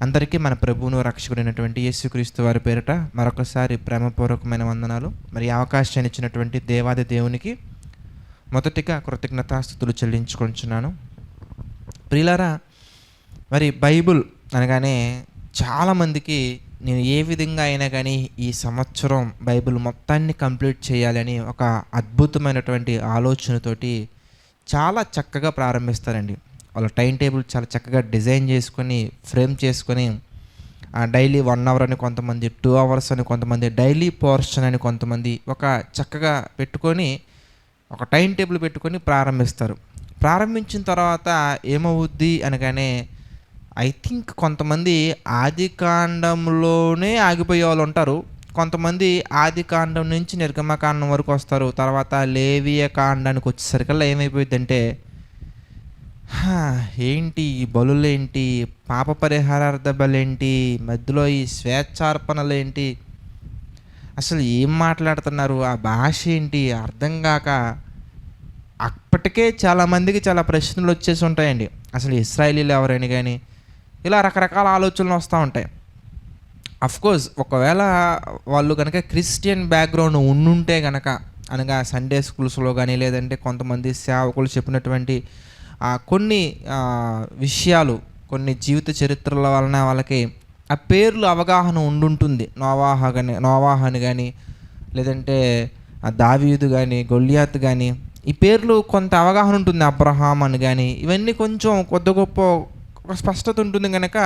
అందరికీ మన ప్రభువును రక్షకుడైనటువంటి యేసుక్రీస్తు వారి పేరిట మరొకసారి ప్రేమపూర్వకమైన వందనాలు. మరి అవకాశాన్ని ఇచ్చినటువంటి దేవాది దేవునికి మొదటిగా కృతజ్ఞతాస్తుతులు చెల్లించుకుంటున్నాను. ప్రియులారా, మరి బైబుల్ అనగానే చాలామందికి నేను ఏ విధంగా అయినా కానీ ఈ సంవత్సరం బైబిల్ మొత్తాన్ని కంప్లీట్ చేయాలని ఒక అద్భుతమైనటువంటి ఆలోచనతోటి చాలా చక్కగా ప్రారంభిస్తారండి. వాళ్ళ టైం టేబుల్ చాలా చక్కగా డిజైన్ చేసుకొని ఫ్రేమ్ చేసుకొని డైలీ 1 అవర్ అని కొంతమంది, 2 అవర్స్ అని కొంతమంది, డైలీ పోర్షన్ అని కొంతమంది ఒక చక్కగా పెట్టుకొని ఒక టైం టేబుల్ పెట్టుకొని ప్రారంభిస్తారు. ప్రారంభించిన తర్వాత ఏమవుద్ది అనగానే ఐ థింక్ కొంతమంది ఆది కాండంలోనే ఆగిపోయే వాళ్ళు ఉంటారు. కొంతమంది ఆది కాండం నుంచి నిర్గమకాండం వరకు వస్తారు. తర్వాత లేవియ కాండానికి వచ్చేసరికల్లా ఏమైపోయిందంటే, ఏంటి ఈ బలులేంటి, పాప పరిహారార్థ బలేంటి, మధ్యలో ఈ స్వేచ్ఛార్పణలేంటి, అసలు ఏం మాట్లాడుతున్నారు, ఆ భాష ఏంటి అర్థం కాక అప్పటికే చాలామందికి చాలా ప్రశ్నలు వచ్చేసి ఉంటాయండి. అసలు ఇశ్రాయేలీలు ఎవరని కానీ ఇలా రకరకాల ఆలోచనలు వస్తూ ఉంటాయి. అఫ్కోర్స్ ఒకవేళ వాళ్ళు కనుక క్రిస్టియన్ బ్యాక్గ్రౌండ్ ఉండుంటే కనుక, అనగా సండే స్కూల్స్లో కానీ లేదంటే కొంతమంది సేవకులు చెప్పినటువంటి కొన్ని విషయాలు, కొన్ని జీవిత చరిత్రల వలన వాళ్ళకి ఆ పేర్లు అవగాహన ఉండుంటుంది. నోవాహ్ అని కానీ లేదంటే దావీదు కానీ గొల్యాత్ కానీ ఈ పేర్లు కొంత అవగాహన ఉంటుంది. అబ్రహాం అని కానీ ఇవన్నీ కొంచెం కొద్ది గొప్ప ఒక స్పష్టత ఉంటుంది కనుక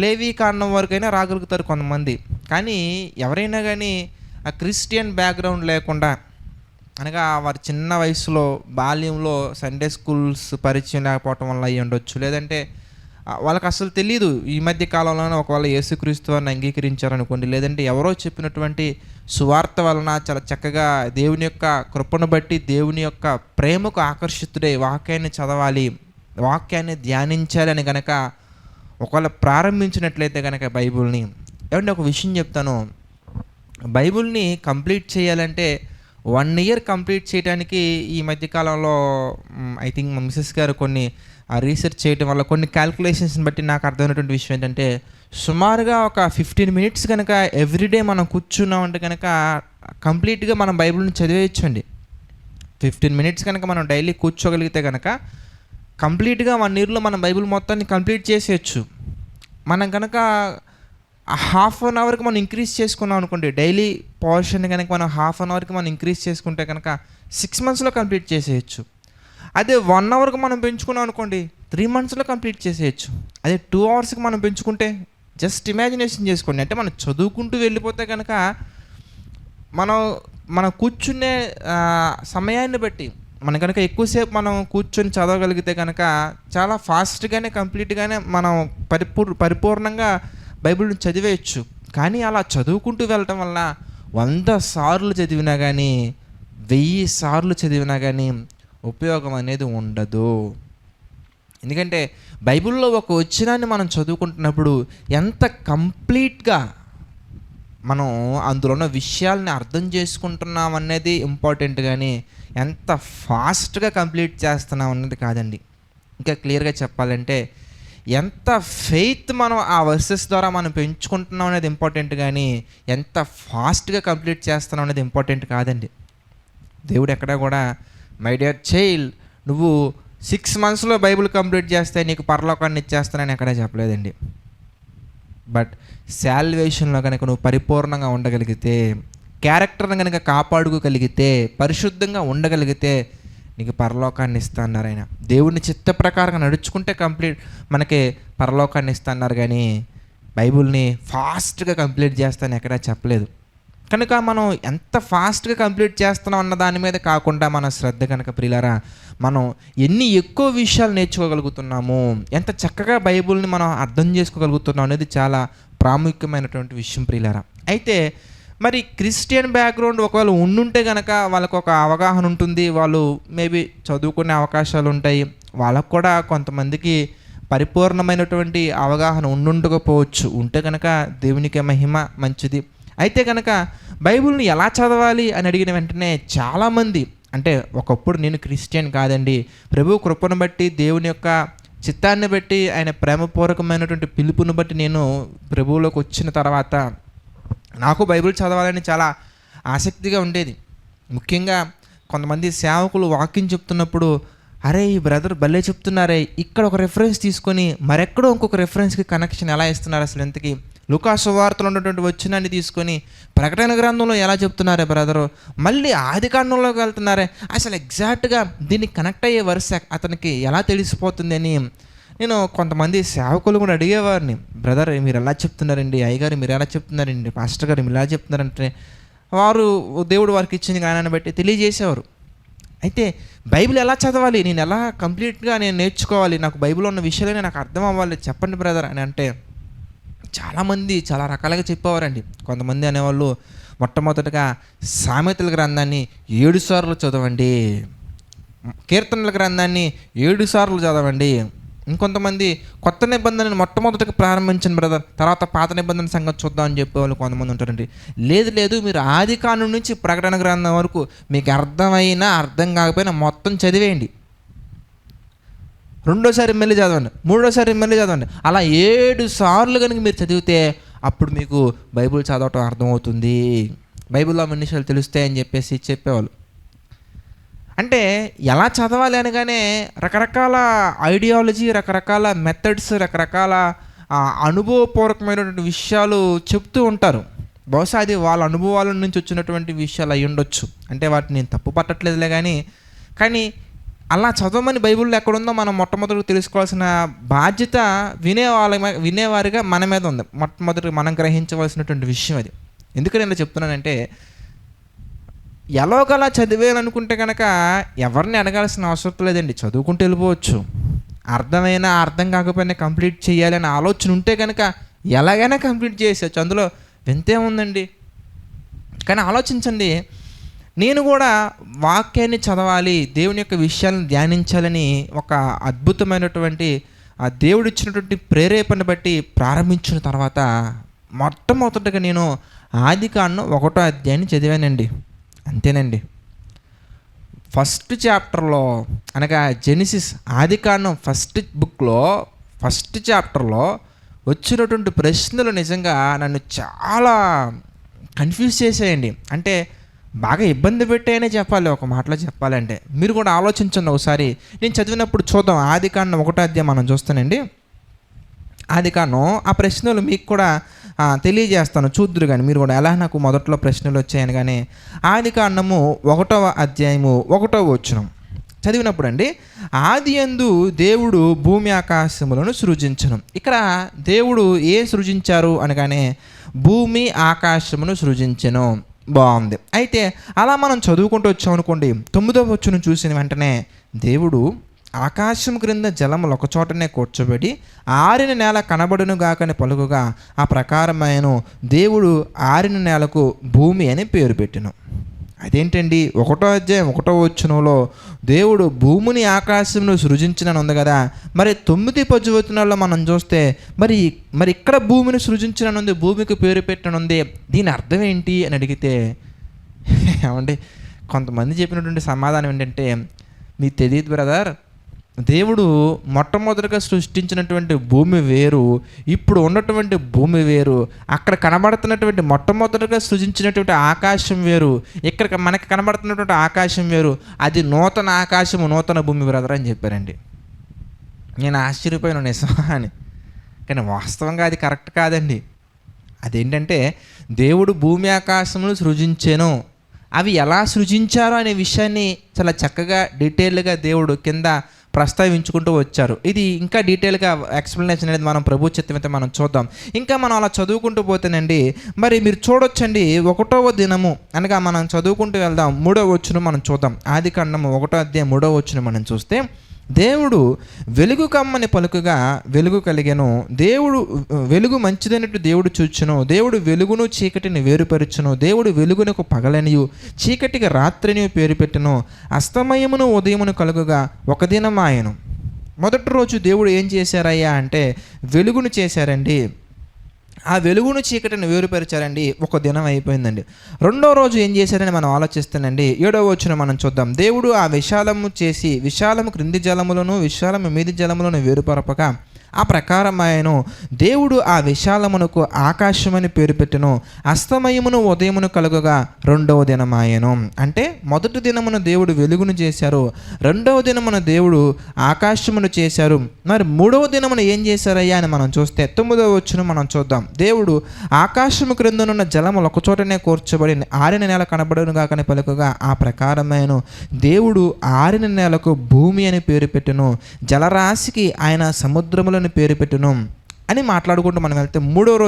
లేవీ కాండం వరకైనా రాగలుగుతారు కొంతమంది. కానీ ఎవరైనా కానీ ఆ క్రిస్టియన్ బ్యాక్గ్రౌండ్ లేకుండా, అనగా వారి చిన్న వయసులో బాల్యంలో సండే స్కూల్స్ పరిచయం లేకపోవటం వల్ల అయ్యి ఉండొచ్చు, లేదంటే వాళ్ళకి అసలు తెలియదు. ఈ మధ్య కాలంలోనే ఒకవేళ యేసుక్రీస్తు వారిని అంగీకరించారనుకోండి, లేదంటే ఎవరో చెప్పినటువంటి సువార్త వలన చాలా చక్కగా దేవుని యొక్క కృపను బట్టి దేవుని యొక్క ప్రేమకు ఆకర్షితుడై వాక్యాన్ని చదవాలి, వాక్యాన్ని ధ్యానించాలని కనుక ఒకవేళ ప్రారంభించినట్లయితే కనుక బైబుల్ని, ఏమంటే ఒక విషయం చెప్తాను, బైబుల్ని కంప్లీట్ చేయాలంటే 1 ఇయర్ కంప్లీట్ చేయడానికి ఈ మధ్యకాలంలో ఐ థింక్ మా మిసెస్ గారు కొన్ని రీసెర్చ్ చేయడం వల్ల కొన్ని క్యాల్కులేషన్స్ని బట్టి నాకు అర్థమైనటువంటి విషయం ఏంటంటే, సుమారుగా ఒక 15 మినిట్స్ కనుక ఎవ్రీడే మనం కూర్చున్నామంటే కనుక కంప్లీట్గా మనం బైబిల్ని చదివేయచ్చండి. 15 మినిట్స్ కనుక మనం డైలీ కూర్చోగలిగితే కనుక కంప్లీట్గా 1 ఇయర్లో మనం బైబిల్ మొత్తాన్ని కంప్లీట్ చేసేయచ్చు. మనం కనుక ½ అన్ అవర్కి మనం ఇంక్రీజ్ చేసుకున్నాం అనుకోండి, డైలీ పోర్షన్ కనుక మనం ½ అన్ అవర్కి మనం ఇంక్రీజ్ చేసుకుంటే కనుక 6 మంత్స్లో కంప్లీట్ చేసేయచ్చు. అదే 1 అవర్కి మనం పెంచుకున్నాం అనుకోండి 3 మంత్స్లో కంప్లీట్ చేసేయచ్చు. అదే 2 అవర్స్కి మనం పెంచుకుంటే జస్ట్ ఇమాజినేషన్ చేసుకోండి. అంటే మనం చదువుకుంటూ వెళ్ళిపోతే కనుక మనం కూర్చునే సమయాన్ని బట్టి మనం కనుక ఎక్కువసేపు మనం కూర్చొని చదవగలిగితే కనుక చాలా ఫాస్ట్గానే కంప్లీట్గానే మనం పరిపూర్ణంగా బైబిల్ని చదివేయచ్చు. కానీ అలా చదువుకుంటూ వెళ్ళటం వల్ల 100 సార్లు చదివినా కానీ 1000 సార్లు చదివినా కానీ ఉపయోగం అనేది ఉండదు. ఎందుకంటే బైబిల్లో ఒక వచనాన్ని మనం చదువుకుంటున్నప్పుడు ఎంత కంప్లీట్గా మనం అందులో ఉన్న విషయాల్ని అర్థం చేసుకుంటున్నాం అనేది ఇంపార్టెంట్, కానీ ఎంత ఫాస్ట్గా కంప్లీట్ చేస్తున్నాం అన్నది కాదండి. ఇంకా క్లియర్గా చెప్పాలంటే ఎంత ఫెయిత్ మనం ఆ వర్సెస్ ద్వారా మనం పెంచుకుంటున్నాం అనేది ఇంపార్టెంట్, కానీ ఎంత ఫాస్ట్గా కంప్లీట్ చేస్తున్నాం అనేది ఇంపార్టెంట్ కాదండి. దేవుడు ఎక్కడా కూడా మై డియర్ చైల్డ్ నువ్వు 6 మంత్స్లో బైబిల్ కంప్లీట్ చేస్తే నీకు పరలోకాన్ని ఇచ్చేస్తానని ఎక్కడా చెప్పలేదండి. బట్ శాల్వేషన్లో కనుక నువ్వు పరిపూర్ణంగా ఉండగలిగితే, క్యారెక్టర్ని కనుక కాపాడుకోగలిగితే, పరిశుద్ధంగా ఉండగలిగితే నీకు పరలోకాన్ని ఇస్తా అన్నారు ఆయన. దేవుడిని చిత్త ప్రకారంగా నడుచుకుంటే మనకి పరలోకాన్ని ఇస్తా అన్నారు, కానీ బైబిల్ని ఫాస్ట్గా కంప్లీట్ చేస్తాను ఎక్కడా చెప్పలేదు. కనుక మనం ఎంత ఫాస్ట్గా కంప్లీట్ చేస్తున్నాం అన్న దాని మీద కాకుండా మన శ్రద్ధ కనుక ప్రియులారా, మనం ఎన్ని ఎక్కువ విషయాలు నేర్చుకోగలుగుతున్నాము, ఎంత చక్కగా బైబిల్ని మనం అర్థం చేసుకోగలుగుతున్నాం అనేది చాలా ప్రాముఖ్యమైనటువంటి విషయం ప్రియులారా. అయితే మరి క్రిస్టియన్ బ్యాక్గ్రౌండ్ ఒకవేళ ఉండుంటే కనుక వాళ్ళకు ఒక అవగాహన ఉంటుంది, వాళ్ళు మేబీ చదువుకునే అవకాశాలు ఉంటాయి, వాళ్ళకు కూడా కొంతమందికి పరిపూర్ణమైనటువంటి అవగాహన ఉండుండకపోవచ్చు. ఉంటే కనుక దేవునికి మహిమ, మంచిది. అయితే కనుక బైబిల్ని ఎలా చదవాలి అని అడిగిన వెంటనే చాలామంది, అంటే ఒకప్పుడు నేను క్రిస్టియన్ కాదండి, ప్రభు కృపను బట్టి దేవుని యొక్క చిత్తాన్ని బట్టి, ఆయన ప్రేమపూర్వకమైనటువంటి పిలుపుని బట్టి నేను ప్రభువులోకి వచ్చిన తర్వాత నాకు బైబిల్ చదవాలని చాలా ఆసక్తిగా ఉండేది. ముఖ్యంగా కొంతమంది సేవకులు వాక్యం చెప్తున్నప్పుడు, అరే ఈ బ్రదర్ భలే చెప్తున్నారే, ఇక్కడ ఒక రెఫరెన్స్ తీసుకొని మరెక్కడో ఇంకొక రెఫరెన్స్కి కనెక్షన్ ఎలా ఇస్తున్నారు అసలు ఇంతకీ, లూకా సువార్తలో ఉన్నటువంటి వచనాన్ని తీసుకొని ప్రకటన గ్రంథంలో ఎలా చెప్తున్నారే బ్రదరు, మళ్ళీ ఆదికాండంలోకి వెళ్తున్నారే, అసలు ఎగ్జాక్ట్గా దీన్ని కనెక్ట్ అయ్యే వరుస అతనికి ఎలా తెలిసిపోతుంది అని నేను కొంతమంది సేవకులు కూడా అడిగేవారిని. బ్రదర్ మీరు ఎలా చెప్తున్నారండి, అయ్యగారు మీరు ఎలా చెప్తున్నారండి, పాస్టర్ గారు మీరు ఎలా చెప్తున్నారంటే వారు దేవుడు వారికి ఇచ్చిన జ్ఞానాన్ని బట్టి తెలియజేసేవారు. అయితే బైబిల్ ఎలా చదవాలి, నేను ఎలా కంప్లీట్గా నేను నేర్చుకోవాలి, నాకు బైబిల్లో ఉన్న విషయాలనే నాకు అర్థం అవ్వాలి చెప్పండి బ్రదర్ అని అంటే చాలామంది చాలా రకాలుగా చెప్పేవారండి. కొంతమంది అనేవాళ్ళు మొట్టమొదటిగా సామెతల గ్రంథాన్ని 7 సార్లు చదవండి, కీర్తనల గ్రంథాన్ని 7 సార్లు చదవండి. ఇంకొంతమంది కొత్త నిబంధనను మొట్టమొదటిగా ప్రారంభించండి బ్రదర్, తర్వాత పాత నిబంధన సంగతి చూద్దాం అని చెప్పేవాళ్ళు కొంతమంది ఉంటారండి. లేదు మీరు ఆది కాండం నుంచి ప్రకటన గ్రంథం వరకు మీకు అర్థమైనా అర్థం కాకపోయినా మొత్తం చదివేయండి, రెండోసారి మళ్ళీ చదవండి, మూడోసారి మళ్ళీ చదవండి, అలా 7 సార్లు కనుక మీరు చదివితే అప్పుడు మీకు బైబిల్ చదవటం అర్థమవుతుంది, బైబిల్లో అన్ని విషయాలు తెలుస్తాయని చెప్పేసి చెప్పేవాళ్ళు. అంటే ఎలా చదవాలి అనగానే రకరకాల ఐడియాలజీ, రకరకాల మెథడ్స్, రకరకాల అనుభవపూర్వకమైనటువంటి విషయాలు చెప్తూ ఉంటారు. బహుశా అది వాళ్ళ అనుభవాల నుంచి వచ్చినటువంటి విషయాలు అయి ఉండొచ్చు. అంటే వాటిని నేను తప్పు పట్టట్లేదులే కానీ అలా చదవమని బైబిల్లో ఎక్కడుందో మనం మొట్టమొదటి తెలుసుకోవాల్సిన బాధ్యత వినేవారిగా మన మీద ఉంది. మొట్టమొదటి మనం గ్రహించవలసినటువంటి విషయం అది. ఎందుకని ఇలా చెప్తున్నానంటే, ఎలాగలా చదివేయాలనుకుంటే కనుక ఎవరిని అడగాల్సిన అవసరం లేదండి, చదువుకుంటూ వెళ్ళిపోవచ్చు. అర్థమైనా అర్థం కాకపోయినా కంప్లీట్ చేయాలి అనే ఆలోచన ఉంటే కనుక ఎలాగైనా కంప్లీట్ చేసేయచ్చు, అందులో వింతే ఉందండి. కానీ ఆలోచించండి, నేను కూడా వాక్యాన్ని చదవాలి, దేవుని యొక్క విషయాలను ధ్యానించాలని ఒక అద్భుతమైనటువంటి దేవుడు ఇచ్చినటువంటి ప్రేరేపణ బట్టి ప్రారంభించిన తర్వాత మొట్టమొదటిగా నేను ఆదికాండం 1వ అధ్యాయాన్ని చదివానండి. అంతేనండి. ఫస్ట్ చాప్టర్లో అనగా జెనిసిస్, ఆదికాండం ఫస్ట్ బుక్లో ఫస్ట్ చాప్టర్లో వచ్చినటువంటి ప్రశ్నలు నిజంగా నన్ను చాలా కన్ఫ్యూజ్ చేసేయండి. అంటే బాగా ఇబ్బంది పెట్టాయనే చెప్పాలి, ఒక మాటలో చెప్పాలంటే. మీరు కూడా ఆలోచించండి ఒకసారి. నేను చదివినప్పుడు చూద్దాం. ఆదికాండం 1వ అధ్యాయం మనం చూస్తానండి. ఆదికాండం ఆ ప్రశ్నలు మీకు కూడా తెలియజేస్తాను, చూద్దురు కానీ మీరు కూడా ఎలా నాకు మొదట్లో ప్రశ్నలు వచ్చాయని. కానీ ఆదికాండము 1వ అధ్యాయము 1వ వచనం చదివినప్పుడు అండి, ఆదియందు దేవుడు భూమి ఆకాశములను సృజించను. ఇక్కడ దేవుడు ఏం సృజించారు అనగానే భూమి ఆకాశమును సృజించెను. బాగుంది. అయితే అలా మనం చదువుకుంటూ వచ్చాం అనుకోండి, 9వ వచనం చూసిన వెంటనే దేవుడు ఆకాశం క్రింద జలములు ఒక చోటనే కూర్చోబెట్టి ఆరిన నేల కనబడును గాకని పలుకుగా ఆ ప్రకారమైన దేవుడు ఆరిన నేలకు భూమి అని పేరు పెట్టెను. అదేంటండి, 1వ అధ్యాయం 1వ వచనంలో దేవుడు భూమిని ఆకాశంను సృజించినని ఉంది కదా, మరి 9 వచనాల్లో మనం చూస్తే మరి ఇక్కడ భూమిని సృజించిననుంది, భూమికి పేరు పెట్టనుంది, దీని అర్థం ఏంటి అని అడిగితే ఏమండి కొంతమంది చెప్పినటువంటి సమాధానం ఏంటంటే, మీకు తెలియదు బ్రదర్, దేవుడు మొట్టమొదటిగా సృష్టించినటువంటి భూమి వేరు, ఇప్పుడు ఉన్నటువంటి భూమి వేరు, అక్కడ కనబడుతున్నటువంటి మొట్టమొదటిగా సృజించినటువంటి ఆకాశం వేరు, ఇక్కడ మనకి కనబడుతున్నటువంటి ఆకాశం వేరు, అది నూతన ఆకాశము నూతన భూమి బ్రదర్ అని చెప్పారండి. నేను ఆశ్చర్యపోయాను నిజమా అని. కానీ వాస్తవంగా అది కరెక్ట్ కాదండి. అదేంటంటే దేవుడు భూమి ఆకాశములు సృజించెను, అవి ఎలా సృజించారో అనే విషయాన్ని చాలా చక్కగా డీటెయిల్గా దేవుడు కింద ప్రస్తావించుకుంటూ వచ్చారు. ఇది ఇంకా డీటెయిల్గా ఎక్స్ప్లెనేషన్ అనేది మనం ప్రభు చిత్తమైతే మనం చూద్దాం. ఇంకా మనం అలా చదువుకుంటూ పోతేనండి, మరి మీరు చూడొచ్చండి 1వ దినము అనగా మనం చదువుకుంటూ వెళ్దాం. 3వ వచనం మనం చూద్దాం. ఆదికాండము 1వ అధ్యాయం 3వ వచనం మనం చూస్తే, దేవుడు వెలుగు కమ్మని పలుకుగా వెలుగు కలిగెను, దేవుడు వెలుగు మంచిదైనట్టు దేవుడు చూచెను, దేవుడు వెలుగును చీకటిని వేరుపరచును, దేవుడు వెలుగునకు పగలనియు చీకటికి రాత్రిని పేరు పెట్టెను, అస్తమయమును ఉదయమును కలుగుగా ఒక దినం ఆయను. మొదటి రోజు దేవుడు ఏం చేశారయ్యా అంటే వెలుగును చేశారండి. ఆ వెలుగును చీకటిని వేరుపరిచారండి. ఒక దినం అయిపోయిందండి. రెండో రోజు ఏం చేశారని మనం ఆలోచిస్తేనండి 7వ వచనం మనం చూద్దాం. దేవుడు ఆ విశాలము చేసి విశాలము క్రింది జలములను విశాలము మీది జలములను వేరుపరపక ఆ ప్రకారం ఆయను దేవుడు ఆ విశాలమునకు ఆకాశమని పేరు పెట్టెను. అస్తమయమును ఉదయమును కలుగగా రెండవ దినమాయెను. అంటే మొదటి దినమున దేవుడు వెలుగును చేశారు, రెండవ దినమున దేవుడు ఆకాశమును చేశారు. మరి మూడవ దినమున ఏం చేశారయ్యా అని మనం చూస్తే 9వ వచనం మనం చూద్దాం. దేవుడు ఆకాశము క్రిందనున్న జలములు ఒకచోటనే కూర్చబడి ఆరిన నేల కనబడును గాకని పలుకగా ఆ ప్రకారమైన దేవుడు ఆరిన నేలకు భూమి అని పేరు పెట్టెను, జలరాశికి ఆయన సముద్రములను పేరు పెట్టును అని మాట్లాడుకుంటూ మనం వెళ్తే మూడో రోజు